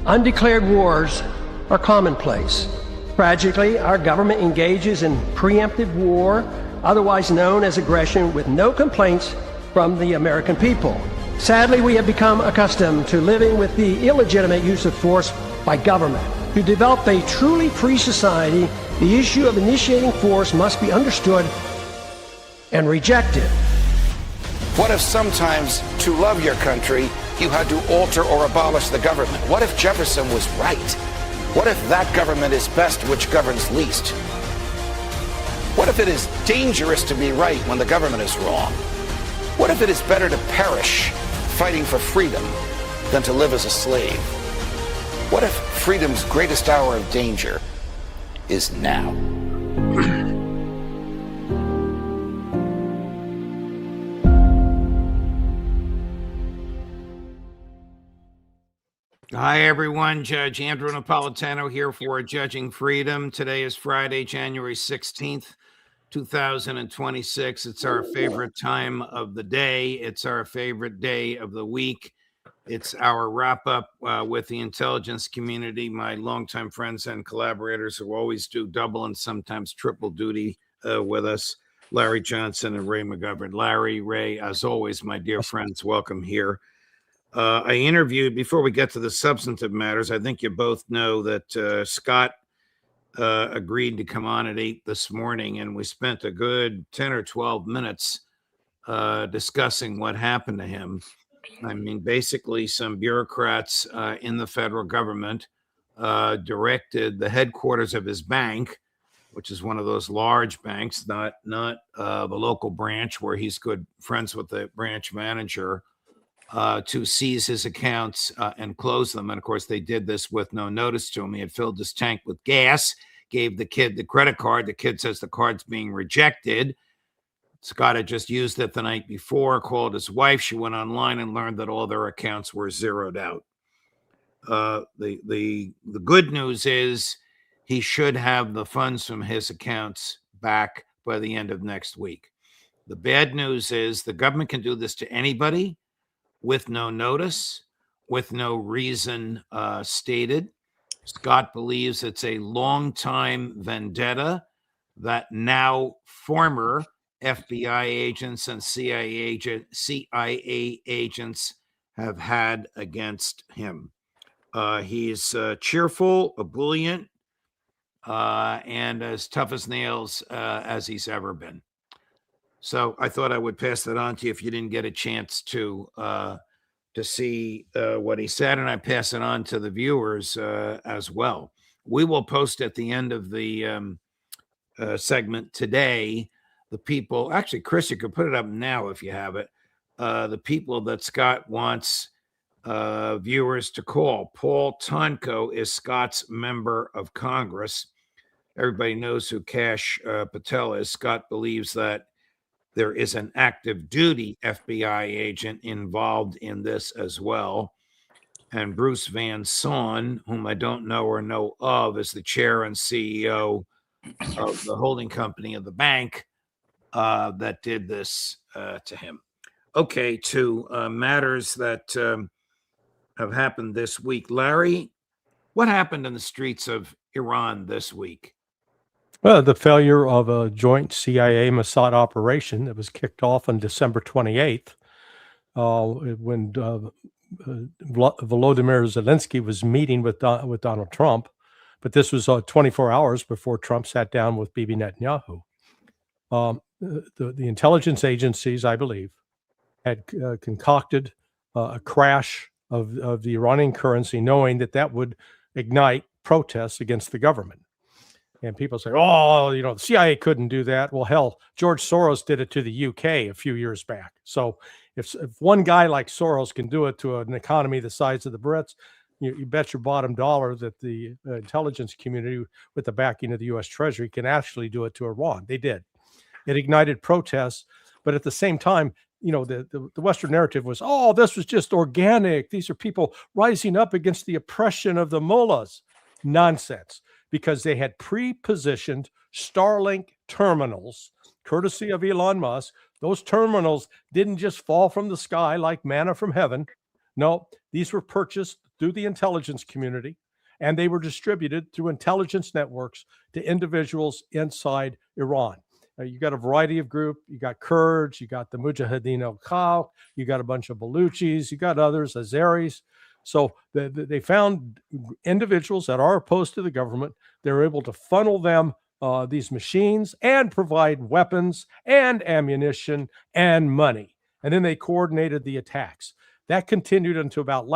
Undeclared wars are commonplace. Tragically, our government engages in preemptive war, otherwise known as aggression, with no complaints from the American people. Sadly, we have become accustomed to living with the illegitimate use of force by government. To develop a truly free society, the issue of initiating force must be understood and rejected. What if sometimes, to love your country, you had to alter or abolish the government? What if Jefferson was right? What if that government is best which governs least? What if it is dangerous to be right when the government is wrong? What if it is better to perish fighting for freedom than to live as a slave? What if freedom's greatest hour of danger is now? Hi, everyone. Judge Andrew Napolitano here for Judging Freedom. Today is Friday, January 16th, 2026. It's our favorite time of the day. It's our favorite day of the week. It's our wrap-up with the intelligence community, my longtime friends and collaborators who always do double and sometimes triple duty with us, Larry Johnson and Ray McGovern. Larry, Ray, as always, my dear friends, welcome here. I interviewed, before we get to the substantive matters, I think you both know that Scott agreed to come on at 8 this morning, and we spent a good 10 or 12 minutes discussing what happened to him. I mean, basically, some bureaucrats in the federal government directed the headquarters of his bank, which is one of those large banks, not the local branch where he's good friends with the branch manager, to seize his accounts and close them. And of course, they did this with no notice to him. He had filled his tank with gas, gave the kid the credit card. The kid says the card's being rejected. Scott had just used it the night before, called his wife. She went online and learned that all their accounts were zeroed out. The good news is he should have the funds from his accounts back by the end of next week. The bad news is the government can do this to anybody with no notice, with no reason stated. Scott believes it's a long-time vendetta that now former FBI agents and CIA agents have had against him. He's cheerful, ebullient, and as tough as nails as he's ever been. So I thought I would pass that on to you if you didn't get a chance to see what he said, and I pass it on to the viewers as well. We will post at the end of the segment today the people. Actually, Chris, you could put it up now if you have it. The people that Scott wants viewers to call. Paul Tonko is Scott's member of Congress. Everybody knows who Kash Patel is. Scott believes that there is an active duty FBI agent involved in this as well. And Bruce Van Saun, whom I don't know or know of, is the chair and CEO of the holding company of the bank that did this to him. Okay, to matters that have happened this week. Larry, what happened in the streets of Iran this week? Well, the failure of a joint CIA-Mossad operation that was kicked off on December 28th when Volodymyr Zelensky was meeting with Donald Trump. But this was 24 hours before Trump sat down with Bibi Netanyahu. The intelligence agencies, I believe, had concocted a crash of the Iranian currency, knowing that would ignite protests against the government. And people say, oh, the CIA couldn't do that. Well, hell, George Soros did it to the UK a few years back. So if one guy like Soros can do it to an economy the size of the Brits, you bet your bottom dollar that the intelligence community, with the backing of the U.S. Treasury, can actually do it to Iran. They did. It ignited protests. But at the same time, the Western narrative was, oh, this was just organic. These are people rising up against the oppression of the mullahs. Nonsense. Because they had pre-positioned Starlink terminals, courtesy of Elon Musk. Those terminals didn't just fall from the sky like manna from heaven. No, these were purchased through the intelligence community, and they were distributed through intelligence networks to individuals inside Iran. You got a variety of groups. You got Kurds, you got the Mujahideen al-Khalq, you got a bunch of Baluchis, you got others, Azeris. So they found individuals that are opposed to the government. They were able to funnel them these machines and provide weapons and ammunition and money. And then they coordinated the attacks. That continued until about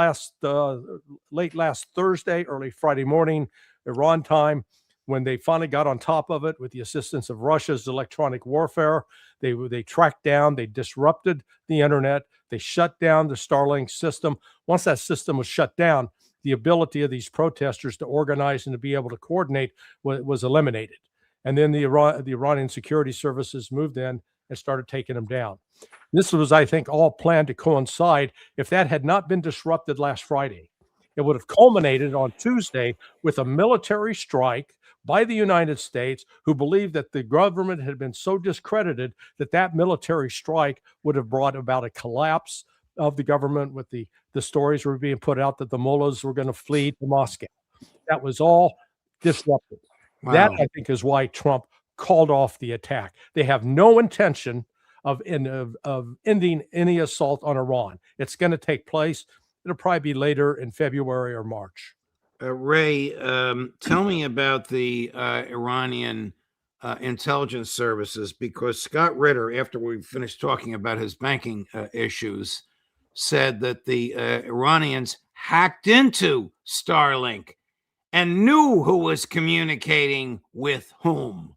late last Thursday, early Friday morning, Iran time, when they finally got on top of it with the assistance of Russia's electronic warfare. They tracked down, they disrupted the internet, they shut down the Starlink system. Once that system was shut down, the ability of these protesters to organize and to be able to coordinate was eliminated. And then the Iranian security services moved in and started taking them down. This was, I think, all planned to coincide. If that had not been disrupted last Friday, it would have culminated on Tuesday with a military strike by the United States, who believed that the government had been so discredited that that military strike would have brought about a collapse of the government, with the stories were being put out that the mullahs were going to flee to Moscow. That was all disrupted. Wow. That, I think, is why Trump called off the attack. They have no intention of ending any assault on Iran. It's going to take place. It'll probably be later in February or March. Ray, tell me about the Iranian intelligence services, because Scott Ritter, after we finished talking about his banking issues, said that the Iranians hacked into Starlink and knew who was communicating with whom.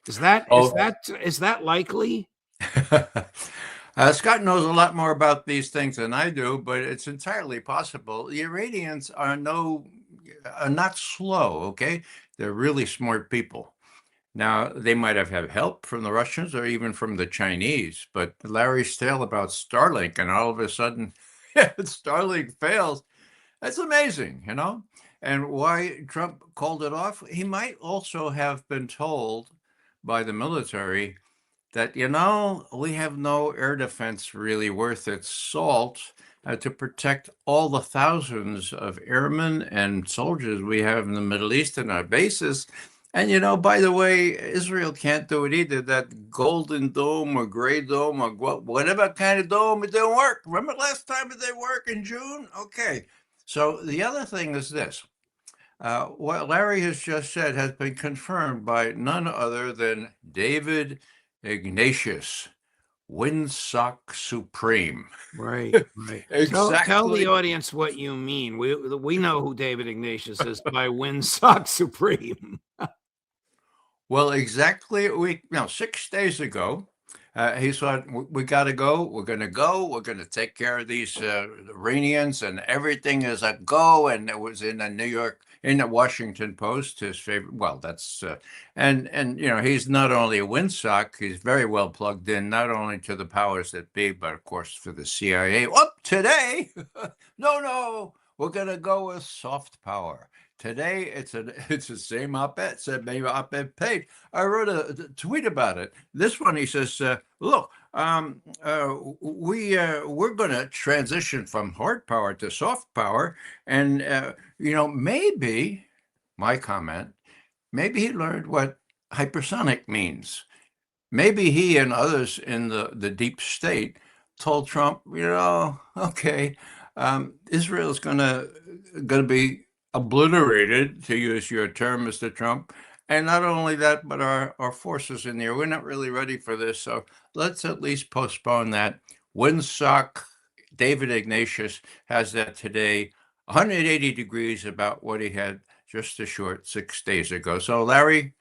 Is that likely? Scott knows a lot more about these things than I do, but it's entirely possible. The Iranians are not slow, okay? They're really smart people. Now, they might have had help from the Russians or even from the Chinese, but Larry's tale about Starlink, and all of a sudden, Starlink fails. That's amazing, you know? And why Trump called it off? He might also have been told by the military that, you know, we have no air defense really worth its salt to protect all the thousands of airmen and soldiers we have in the Middle East and our bases. And, you know, by the way, Israel can't do it either. That golden dome or gray dome or whatever kind of dome, it didn't work. Remember last time it didn't work in June? Okay. So the other thing is this. What Larry has just said has been confirmed by none other than David Ignatius, Windsock Supreme. Right. Exactly. Tell the audience what you mean. We know who David Ignatius is by Windsock Supreme. Well, exactly 6 days ago, he said, we got to go. We're going to go. We're going to take care of these Iranians, and everything is a go. And it was in the Washington Post, his favorite. Well, that's and you know, he's not only a windsock, he's very well plugged in, not only to the powers that be, but of course for the CIA. Today, no, we're going to go with soft power. Today, it's the same op-ed, maybe op-ed page. I wrote a tweet about it. This one, he says, look, we're going to transition from hard power to soft power. And, you know, maybe, my comment, maybe he learned what hypersonic means. Maybe he and others in the deep state told Trump, you know, okay, Israel's going to be obliterated, to use your term, Mr. Trump. And not only that, but our forces in there, we're not really ready for this. So let's at least postpone that. Windsock, David Ignatius has that today, 180 degrees about what he had just a short 6 days ago. So Larry,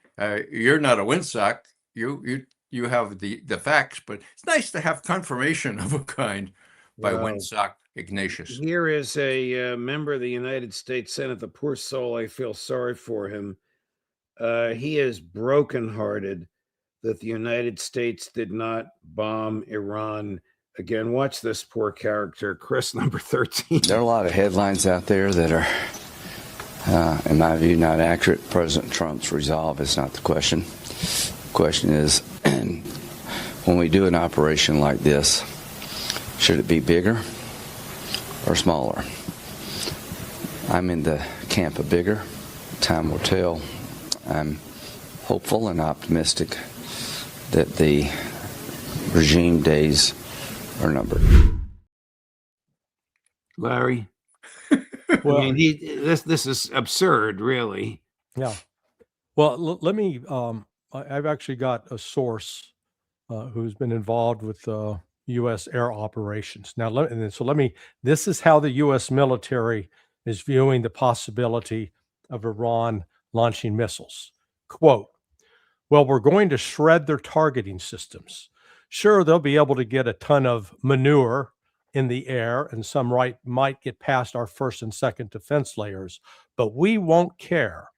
you're not a windsock. You have the facts, but it's nice to have confirmation of a kind by Windsock Ignatius. Here is a member of the United States Senate. The poor soul, I feel sorry for him. He is brokenhearted that the United States did not bomb Iran. Again, watch this poor character, Chris, number 13. There are a lot of headlines out there that are, in my view, not accurate. President Trump's resolve is not the question. The question is, when we do an operation like this, should it be bigger or smaller? I'm in the camp of bigger. Time will tell. I'm hopeful and optimistic that the regime days are numbered. Larry? Well, I mean, this is absurd, really. yeah. Well, let me. I've actually got a source who's been involved with U.S. air operations. Now, let me. This is how the U.S. military is viewing the possibility of Iran launching missiles. Quote: "Well, we're going to shred their targeting systems. Sure, they'll be able to get a ton of manure in the air, and some might get past our first and second defense layers, but we won't care.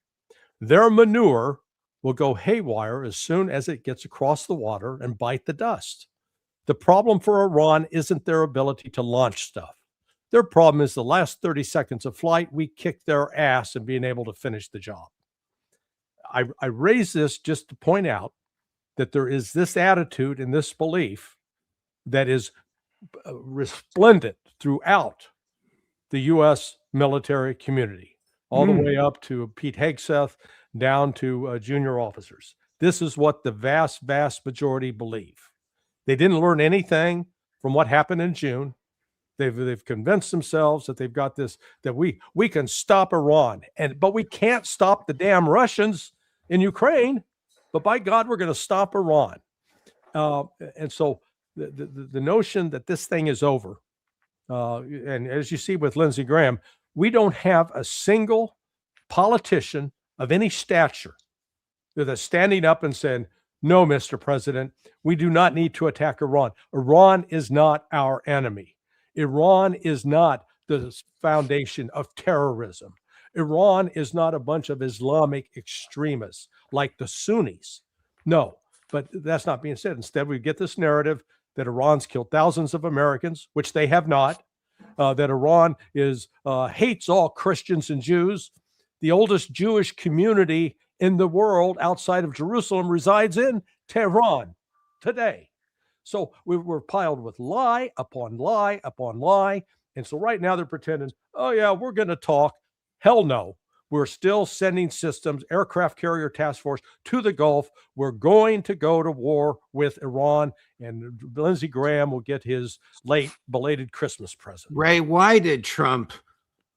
Their manure will go haywire as soon as it gets across the water and bite the dust. The problem for Iran isn't their ability to launch stuff. Their problem is the last 30 seconds of flight, we kicked their ass in being able to finish the job." I raise this just to point out that there is this attitude and this belief that is resplendent throughout the U.S. military community, all the way up to Pete Hegseth, down to junior officers. This is what the vast, vast majority believe. They didn't learn anything from what happened in June. They've convinced themselves that they've got this, that we can stop Iran, but we can't stop the damn Russians in Ukraine. But by God, we're going to stop Iran. And so the notion that this thing is over, and as you see with Lindsey Graham, we don't have a single politician of any stature that's standing up and saying, "No, Mr. President, we do not need to attack Iran. Iran is not our enemy. Iran is not the foundation of terrorism. Iran is not a bunch of Islamic extremists like the Sunnis." No, but that's not being said. Instead, we get this narrative that Iran's killed thousands of Americans, which they have not, that Iran hates all Christians and Jews. The oldest Jewish community in the world outside of Jerusalem resides in Tehran today. So we're piled with lie upon lie upon lie. And so right now they're pretending, oh yeah, we're going to talk. Hell no. We're still sending systems, aircraft carrier task force to the Gulf. We're going to go to war with Iran, and Lindsey Graham will get his late belated Christmas present. Ray, why did Trump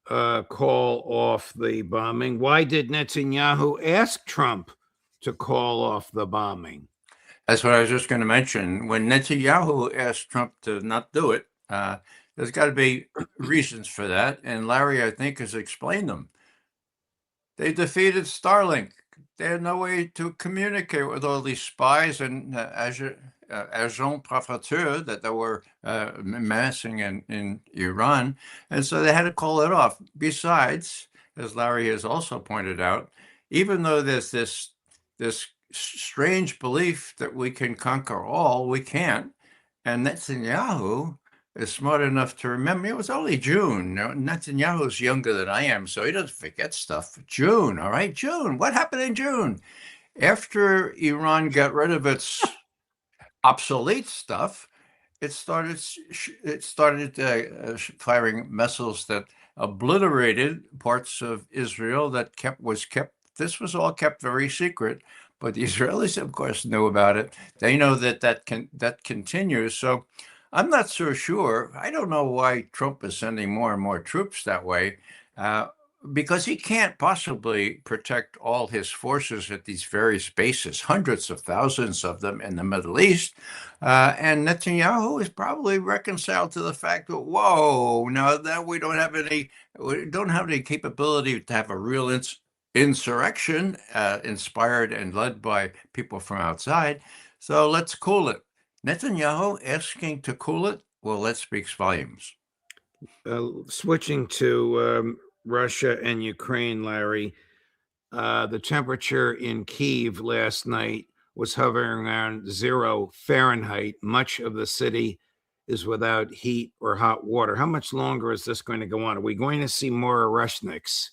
call off the bombing? Why did Netanyahu ask Trump to call off the bombing? That's what I was just going to mention. When Netanyahu asked Trump to not do it, there's got to be reasons for that. And Larry, I think, has explained them. They defeated Starlink. They had no way to communicate with all these spies and agents provocateurs that they were amassing in Iran. And so they had to call it off. Besides, as Larry has also pointed out, even though there's this strange belief that we can conquer all, we can't. And Netanyahu is smart enough to remember it was only June. Now, Netanyahu's younger than I am, so he doesn't forget stuff. June, all right, June. What happened in June? After Iran got rid of its obsolete stuff, it started firing missiles that obliterated parts of Israel that was kept. This was all kept very secret, but the Israelis, of course, knew about it. They know that continues. So I'm not so sure. I don't know why Trump is sending more and more troops that way, because he can't possibly protect all his forces at these various bases, hundreds of thousands of them in the Middle East. And Netanyahu is probably reconciled to the fact that, whoa, now that we don't have any capability to have a real insurrection inspired and led by people from outside. So let's cool it. Netanyahu asking to cool it, well, that speaks volumes. Switching to Russia and Ukraine, Larry, the temperature in Kyiv last night was hovering around 0 Fahrenheit. Much of the city is without heat or hot water. How much longer is this going to go on? Are we going to see more Rushniks?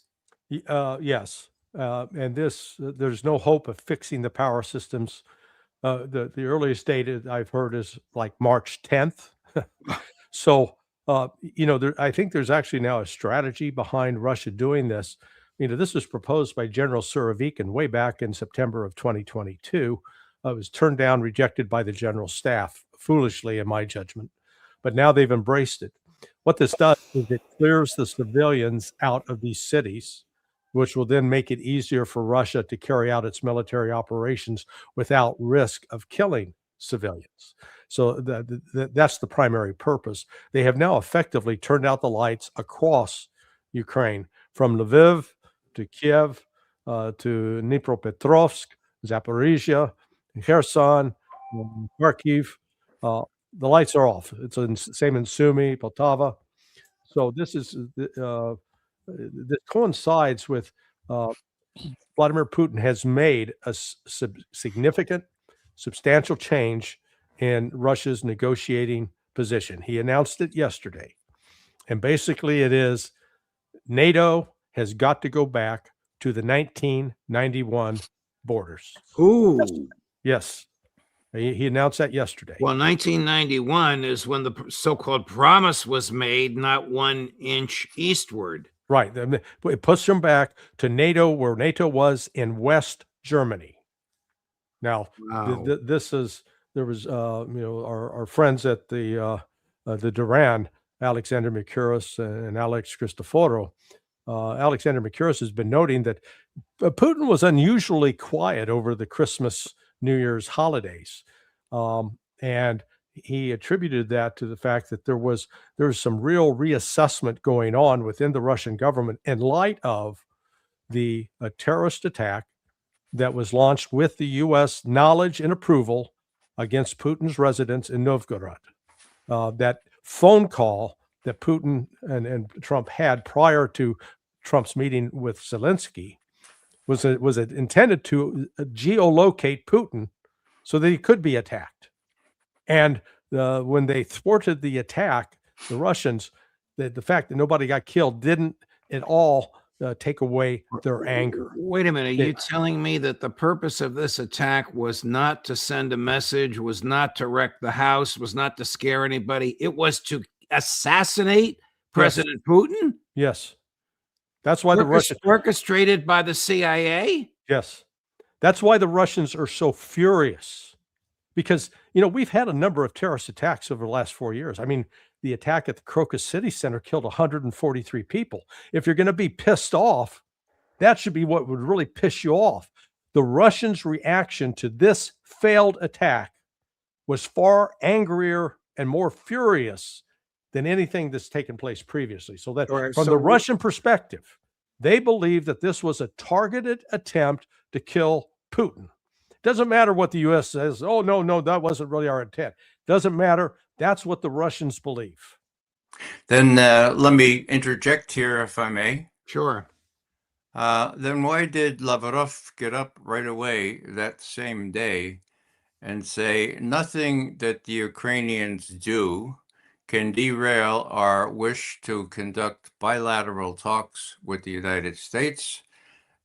Yes. And there's no hope of fixing the power systems. The earliest date I've heard is like March 10th. So I think there's actually now a strategy behind Russia doing this. This was proposed by General Surovikin way back in September of 2022. It was turned down, rejected by the general staff, foolishly, in my judgment. But now they've embraced it. What this does is it clears the civilians out of these cities, which will then make it easier for Russia to carry out its military operations without risk of killing civilians. So that's the primary purpose. They have now effectively turned out the lights across Ukraine, from Lviv to Kiev to Dnipropetrovsk, Zaporizhia, Kherson, Kharkiv. The lights are off. It's the same in Sumy, Poltava. So this coincides with Vladimir Putin has made a significant, substantial change in Russia's negotiating position. He announced it yesterday. And basically it is NATO has got to go back to the 1991 borders. Ooh. Yes. He announced that yesterday. Well, 1991 is when the so-called promise was made, not 1 inch eastward. Right. It puts them back to NATO, where NATO was in West Germany. Now, Wow. there was our friends at the Duran, Alexander Mercouris and Alex Cristoforo. Alexander Mercouris has been noting that Putin was unusually quiet over the Christmas, New Year's holidays, and he attributed that to the fact that there was some real reassessment going on within the Russian government in light of the terrorist attack that was launched with the U.S. knowledge and approval against Putin's residence in Novgorod. That phone call that Putin and Trump had prior to Trump's meeting with Zelensky was intended to geolocate Putin so that he could be attacked. And when they thwarted the attack, the Russians, the fact that nobody got killed didn't at all take away their anger. Wait a minute. Are you telling me that the purpose of this attack was not to send a message, was not to wreck the house, was not to scare anybody? It was to assassinate President Putin? Yes. That's why the Russians orchestrated by the CIA? Yes. That's why the Russians are so furious, because, we've had a number of terrorist attacks over the last 4 years. I mean, the attack at the Crocus City Center killed 143 people. If you're going to be pissed off, that should be what would really piss you off. The Russians' reaction to this failed attack was far angrier and more furious than anything that's taken place previously. So that from the Russian perspective, they believe that this was a targeted attempt to kill Putin. Doesn't matter what the U.S. says. Oh, no, that wasn't really our intent. Doesn't matter. That's what the Russians believe. Then let me interject here, if I may. Sure. Then why did Lavrov get up right away that same day and say nothing that the Ukrainians do can derail our wish to conduct bilateral talks with the United States?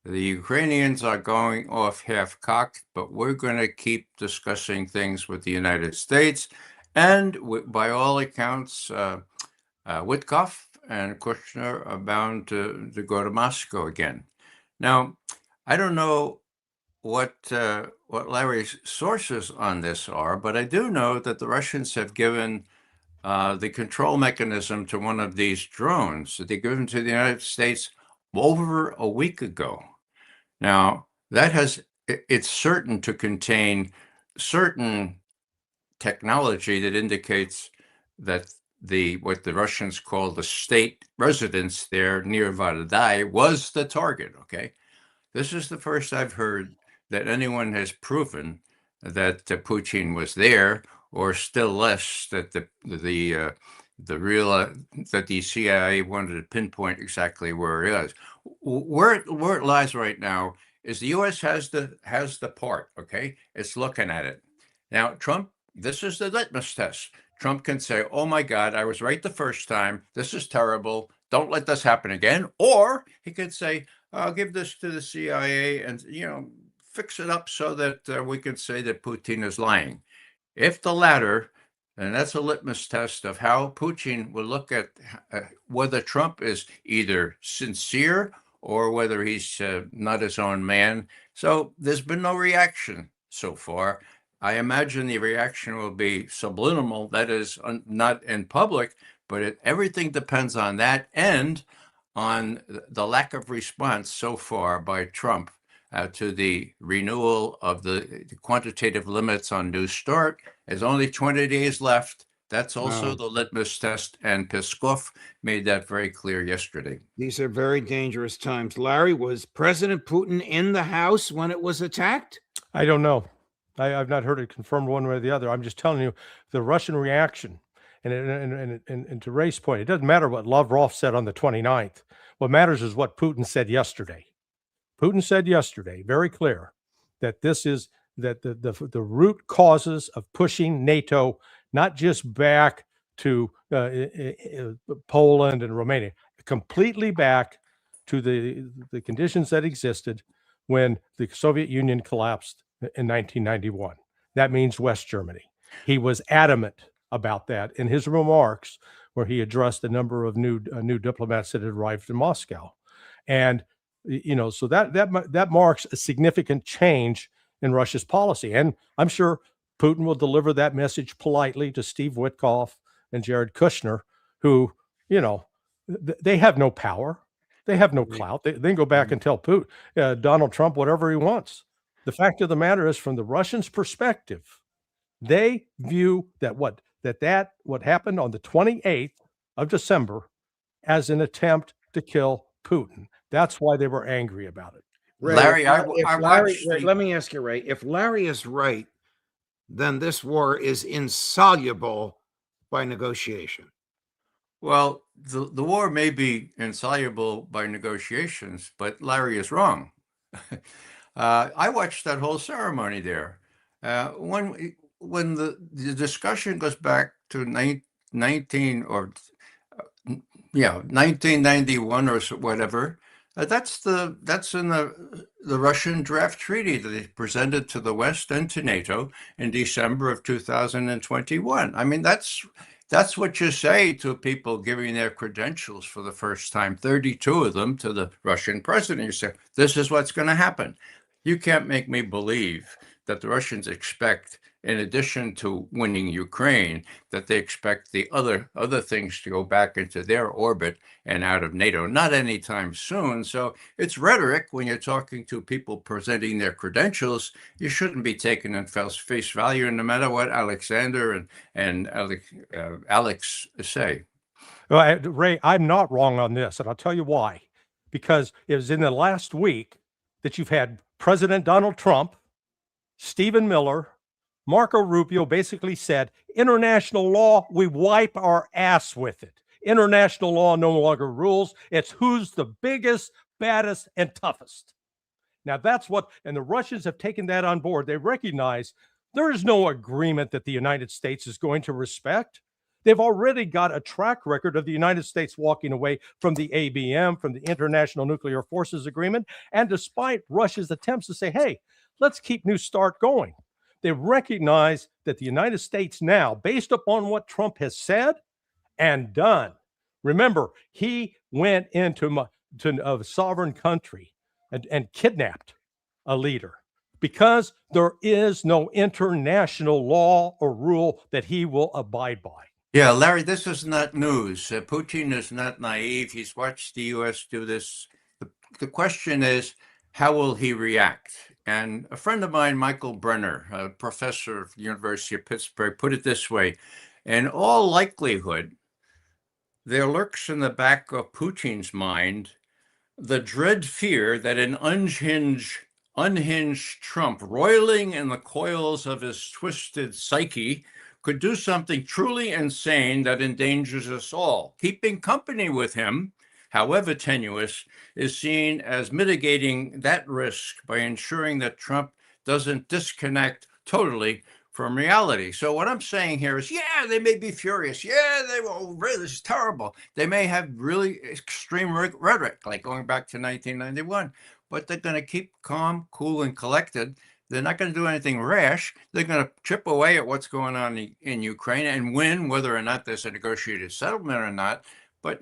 The Ukrainians are going off half-cocked, but we're going to keep discussing things with the United States. And by all accounts, Witkoff and Kushner are bound to go to Moscow again. Now, I don't know what Larry's sources on this are, but I do know that the Russians have given the control mechanism to one of these drones that they given to the United States over a week ago. Now, it's certain to contain certain technology that indicates that what the Russians call the state residence there near Valdai was the target, okay? This is the first I've heard that anyone has proven that Putin was there, or still less that that the CIA wanted to pinpoint exactly where it is. Where it lies right now is the U.S. has the part, okay? It's looking at it. Now, Trump, this is the litmus test. Trump can say, oh my God, I was right the first time. This is terrible. Don't let this happen again. Or he could say, I'll give this to the CIA and, fix it up so that we can say that Putin is lying. If the latter, And that's a litmus test of how Putin will look at whether Trump is either sincere or whether he's not his own man. So there's been no reaction so far. I imagine the reaction will be subliminal, that is, not in public, but everything depends on that and on the lack of response so far by Trump to the renewal of the quantitative limits on New START. There's only 20 days left. That's also the litmus test, and Peskov made that very clear yesterday. These are very dangerous times. Larry, was President Putin in the house when it was attacked? I don't know. I've not heard it confirmed one way or the other. I'm just telling you the Russian reaction. And to Ray's point, it doesn't matter what Lavrov said on the 29th. What matters is what Putin said yesterday. Putin said yesterday, very clear, that this is that the root causes of pushing NATO not just back to Poland and Romania, completely back to the conditions that existed when the Soviet Union collapsed in 1991. That means West Germany. He was adamant about that in his remarks, where he addressed a number of new diplomats that had arrived in Moscow, and so that marks a significant change in Russia's policy. And I'm sure Putin will deliver that message politely to Steve Witkoff and Jared Kushner, who they have no power, they have no clout. They can go back and tell Donald Trump whatever he wants. The fact of the matter is, from the Russians' perspective, they view that what happened on the 28th of December as an attempt to kill Putin. That's why they were angry about it. Ray, Larry, let me ask you, Ray, if Larry is right, then this war is insoluble by negotiation. Well, the war may be insoluble by negotiations, but Larry is wrong. I watched that whole ceremony there. When the discussion goes back to 1991 or whatever, that's in the Russian draft treaty that they presented to the West and to NATO in December of 2021. I mean, that's what you say to people giving their credentials for the first time, 32 of them, to the Russian president. You say, this is what's going to happen. You can't make me believe that the Russians expect, in addition to winning Ukraine, that they expect the other things to go back into their orbit and out of NATO, not anytime soon. So it's rhetoric when you're talking to people presenting their credentials. You shouldn't be taken at face value, and no matter what Alexander and Alex say. Well, Ray, I'm not wrong on this, and I'll tell you why. Because it was in the last week that you've had President Donald Trump, Stephen Miller, Marco Rubio basically said, international law, we wipe our ass with it. International law no longer rules. It's who's the biggest, baddest, and toughest. Now that's and the Russians have taken that on board. They recognize there is no agreement that the United States is going to respect. They've already got a track record of the United States walking away from the ABM, from the International Nuclear Forces Agreement. And despite Russia's attempts to say, hey, let's keep New START going, they recognize that the United States now, based upon what Trump has said and done, remember, he went into a sovereign country and kidnapped a leader because there is no international law or rule that he will abide by. Yeah, Larry, this is not news. Putin is not naive. He's watched the U.S. do this. The question is, how will he react? And a friend of mine, Michael Brenner, a professor at the University of Pittsburgh, put it this way: in all likelihood, there lurks in the back of Putin's mind the dread fear that an unhinged Trump, roiling in the coils of his twisted psyche, could do something truly insane that endangers us all. Keeping company with him, however tenuous, is seen as mitigating that risk by ensuring that Trump doesn't disconnect totally from reality. So what I'm saying here is, yeah, they may be furious. Yeah, they will. This is terrible. They may have really extreme rhetoric, like going back to 1991, but they're going to keep calm, cool, and collected. They're not going to do anything rash. They're going to chip away at what's going on in Ukraine and win, whether or not there's a negotiated settlement or not. But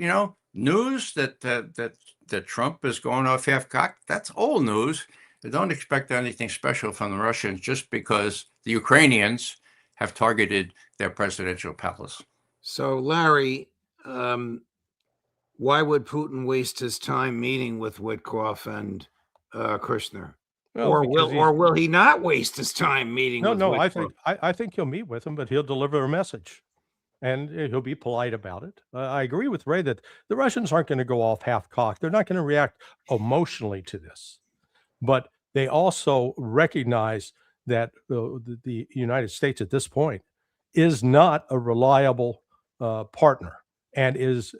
news that Trump is going off half-cocked, that's old news. They don't expect anything special from the Russians just because the Ukrainians have targeted their presidential palace. So, Larry, why would Putin waste his time meeting with Witkoff and Kushner? Well, or will he not waste his time meeting with Witkoff? I think he'll meet with him, but he'll deliver a message, and he'll be polite about it. I agree with Ray that the Russians aren't going to go off half-cocked. They're not going to react emotionally to this, but they also recognize that the United States at this point is not a reliable partner, and is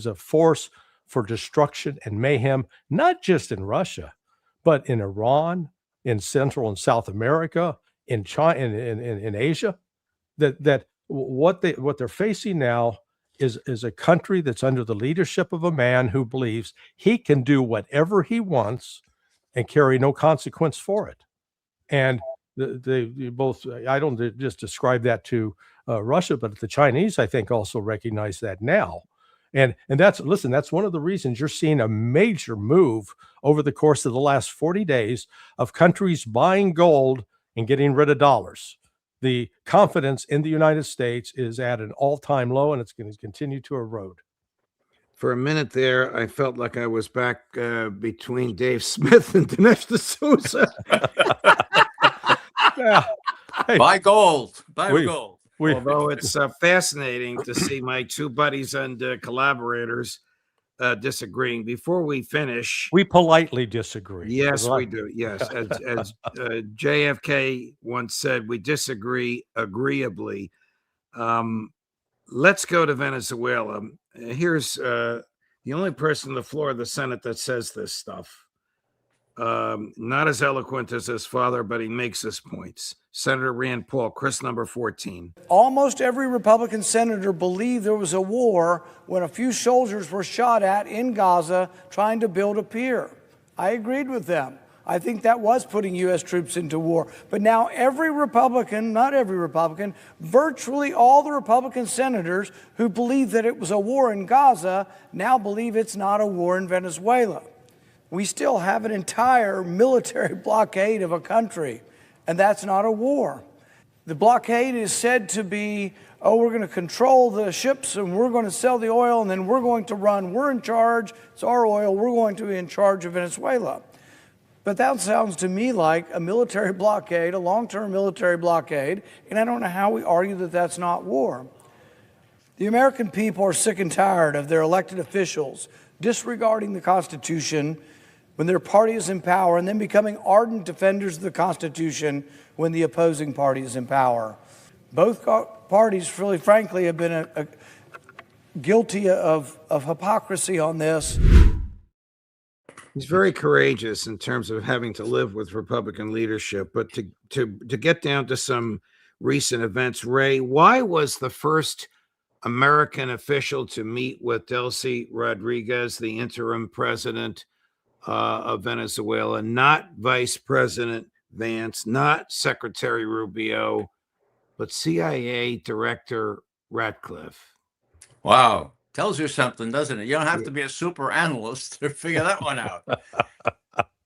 a force for destruction and mayhem, not just in Russia, but in Iran, in Central and South America, in China, in Asia. That what they're facing now is a country that's under the leadership of a man who believes he can do whatever he wants and carry no consequence for it. And they both, I don't just describe that to Russia, but the Chinese, I think, also recognize that now. And that's one of the reasons you're seeing a major move over the course of the last 40 days of countries buying gold and getting rid of dollars. The confidence in the United States is at an all-time low, and it's going to continue to erode. For a minute there, I felt like I was back between Dave Smith and Dinesh D'Souza. Yeah. Hey, Buy gold. Buy gold. Although it's fascinating to see my two buddies and collaborators disagreeing. Before we finish, we politely disagree. Yes, we do. Yes, as JFK once said, we disagree agreeably. Let's go to Venezuela. Here's the only person on the floor of the Senate that says this stuff. Not as eloquent as his father, but he makes his points. Senator Rand Paul, Chris number 14. Almost every Republican senator believed there was a war when a few soldiers were shot at in Gaza trying to build a pier. I agreed with them. I think that was putting U.S. troops into war. But now every Republican, not every Republican, virtually all the Republican senators who believed that it was a war in Gaza now believe it's not a war in Venezuela. We still have an entire military blockade of a country, and that's not a war. The blockade is said to be, we're going to control the ships and we're going to sell the oil and then we're going to run. We're in charge. It's our oil. We're going to be in charge of Venezuela. But that sounds to me like a military blockade, a long-term military blockade, and I don't know how we argue that that's not war. The American people are sick and tired of their elected officials disregarding the Constitution when their party is in power and then becoming ardent defenders of the Constitution when the opposing party is in power. Both parties, really frankly, have been guilty of hypocrisy on this. He's very courageous in terms of having to live with Republican leadership, but to get down to some recent events, Ray, why was the first American official to meet with Delcy Rodriguez, the interim president of Venezuela, not Vice President Vance, not Secretary Rubio, but CIA Director Ratcliffe? Wow. Tells you something, doesn't it? You don't have to be a super analyst to figure that one out.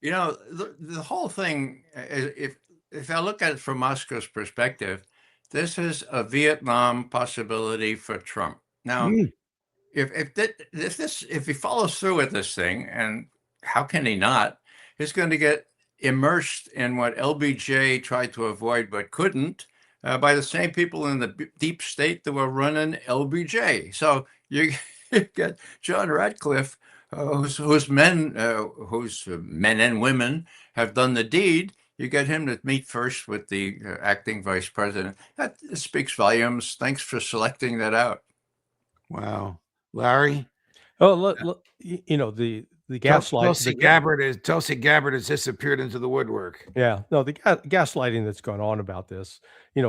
The whole thing, if I look at it from Moscow's perspective, this is a Vietnam possibility for Trump. Now, if he follows through with this thing, and how can he not? He's going to get immersed in what LBJ tried to avoid but couldn't by the same people in the deep state that were running LBJ. So you get John Ratcliffe, whose men and women have done the deed. You get him to meet first with the acting vice president. That speaks volumes. Thanks for selecting that out. Wow, Larry. Oh, look, the gaslighting. Tulsi Gabbard has disappeared into the woodwork. Yeah, no, the gaslighting that's going on about this.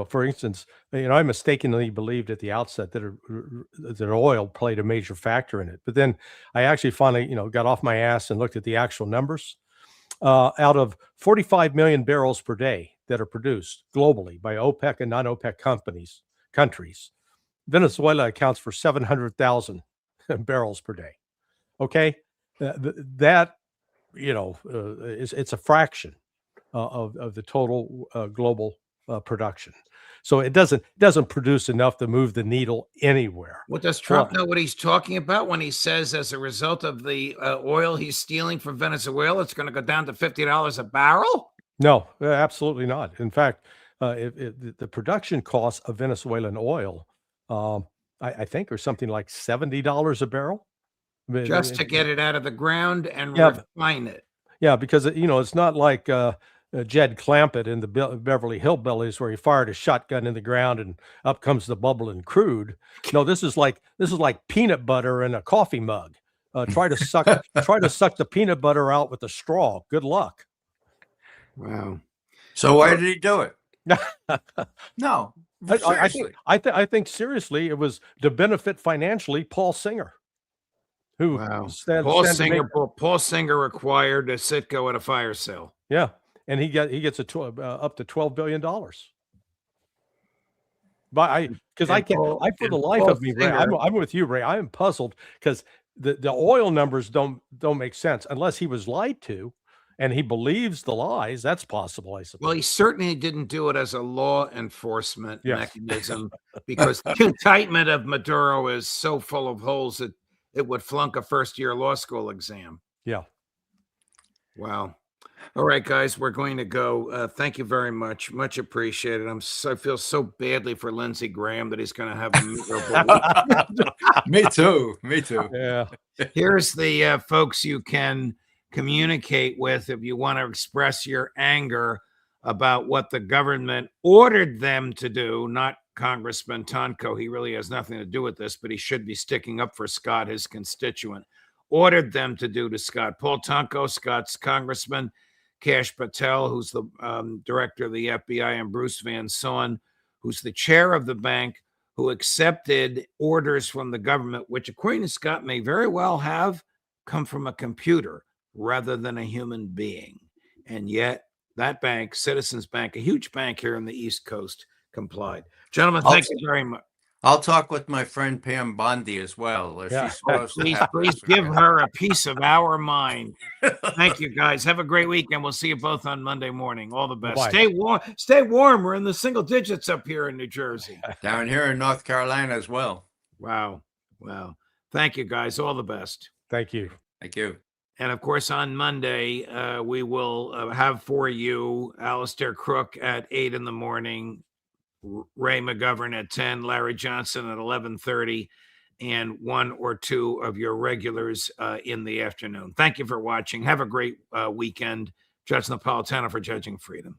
For instance, I mistakenly believed at the outset that oil played a major factor in it, but then I actually finally, got off my ass and looked at the actual numbers. out of 45 million barrels per day that are produced globally by OPEC and non-OPEC countries, Venezuela accounts for 700,000 barrels per day. Okay, that it's a fraction of the total global production. So it doesn't produce enough to move the needle anywhere. What does Trump know what he's talking about when he says, as a result of the oil he's stealing from Venezuela, it's going to go down to $50 a barrel? No, absolutely not. In fact, the production costs of Venezuelan oil, I think, are something like $70 a barrel. Just to get it out of the ground and refine it. Yeah, because it's not like Jed Clampett in the Beverly Hillbillies where he fired a shotgun in the ground and up comes the bubbling crude. No, this is like peanut butter in a coffee mug. Try to suck the peanut butter out with a straw. Good luck. Wow. So why did he do it? No, I think seriously it was to benefit financially Paul Singer. Paul Singer required a Citgo at a fire sale. Yeah, and he gets up to $12 billion. But for the life of me, Ray, I'm with you, Ray. I am puzzled because the oil numbers don't make sense unless he was lied to, and he believes the lies. That's possible, I suppose. Well, he certainly didn't do it as a law enforcement mechanism because the indictment of Maduro is so full of holes that it would flunk a first-year law school exam. Yeah. Wow. All right, guys, we're going to go. Thank you very much. Much appreciated. I feel so badly for Lindsey Graham that he's going to have a miserable week. Me too. Yeah. Here's the folks you can communicate with if you want to express your anger about what the government ordered them to do, not Congressman Tonko. He really has nothing to do with this, but he should be sticking up for Scott, his constituent. Ordered them to do to Scott. Paul Tonko, Scott's congressman, Kash Patel, who's the director of the FBI, and Bruce Van Saun, who's the chair of the bank, who accepted orders from the government, which, according to Scott, may very well have come from a computer rather than a human being. And yet that bank, Citizens Bank, a huge bank here on the East Coast, complied. Gentlemen, thank you very much. I'll talk with my friend Pam Bondi as well. Please give her a piece of our mind. Thank you, guys. Have a great weekend. We'll see you both on Monday morning. All the best. Bye. Stay warm. Stay warm. We're in the single digits up here in New Jersey. Down here in North Carolina as well. Wow. Thank you, guys. All the best. Thank you. Thank you. And of course, on Monday, we will have for you Alistair Crook at 8 in the morning, Ray McGovern at 10, Larry Johnson at 11:30, and one or two of your regulars in the afternoon. Thank you for watching. Have a great weekend. Judge Napolitano for Judging Freedom.